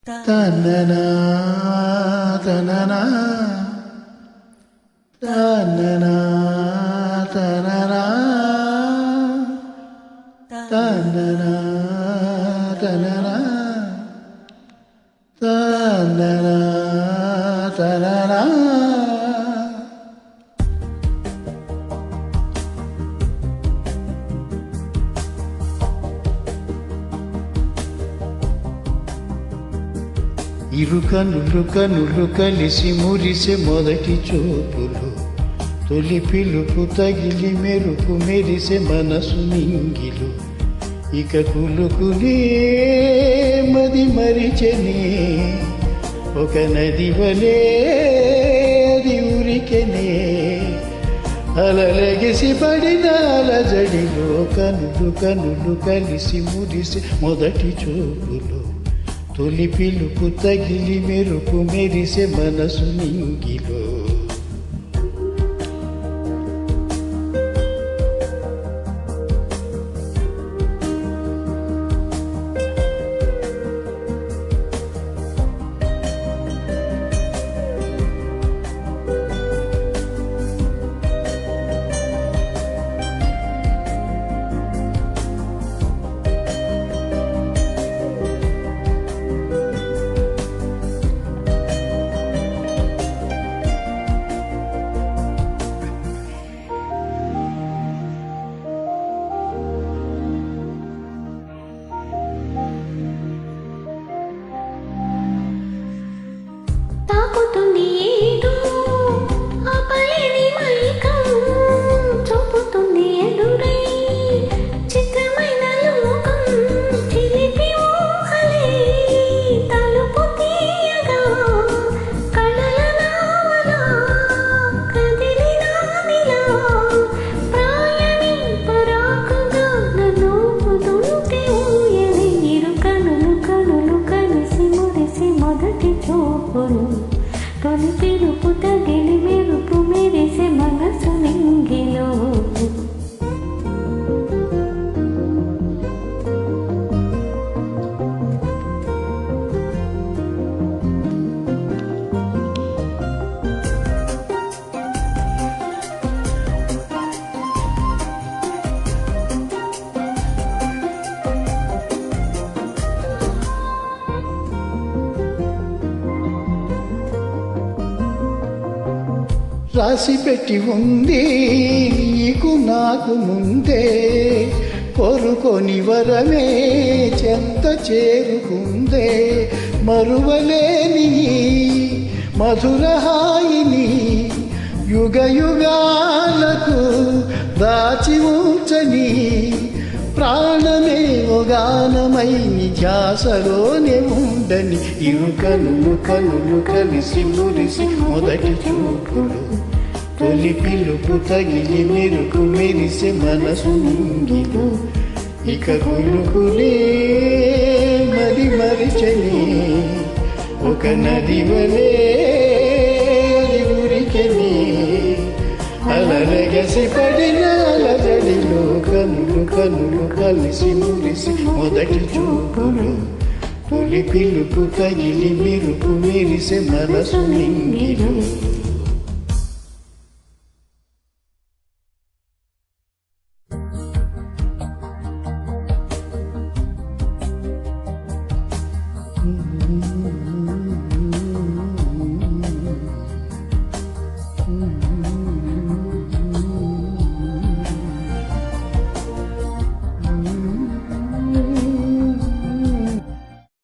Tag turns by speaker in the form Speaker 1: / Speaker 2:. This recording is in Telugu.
Speaker 1: తననా తననా తననా తననా తననా తననా తననా తననా ఇరు కనులు కనులు కలిసి మురిసే మొదటి చూపులు తొలి పిలుపు తగిలి మెరుపు మెరిసే మనసు నింగిలు ఇక కులుకునే మది మరిచెనే ఒక నది వలే అది ఉరికెనే అలలెగిసి పడిన అలజడిలో కనులు కనులు కలిసి మురిసే మొదటి చూపులు తొలి పిలుపు తగిలి మెరుపు మెరిసే మనసు నింగిలో
Speaker 2: తొలి పిలుపు తగిలి మెరుపు మెరిసే మనసు నింగిలో
Speaker 1: రాసి పెట్టి ఉంది నీకు నాకు ముందే కోరుకొని వరమే చెంత చేరుకుందే మరువలేని మధుర హాయిని యుగ యుగాలకు దాచి ఉంచని ప్రాణమే గానమై ధ్యాసలోనే ఉండని ఇరు కనులు కనులు కలిసి మురిసి మొదటి చూపులు తొలి పిలుపు తగిలి మెరుపు మెరిసే మనసు నింగిలు ఇక కులుకులే మరి మరిచని ఒక నది వలే అది ఉరికెని అలలగసి పడిన అలజడిలో కనులు కనులు కలిసి మురిసి మొదటి చూపులు తొలి పిలుపు తగిలి మెరుపు మెరిసే మనసు నింగిలు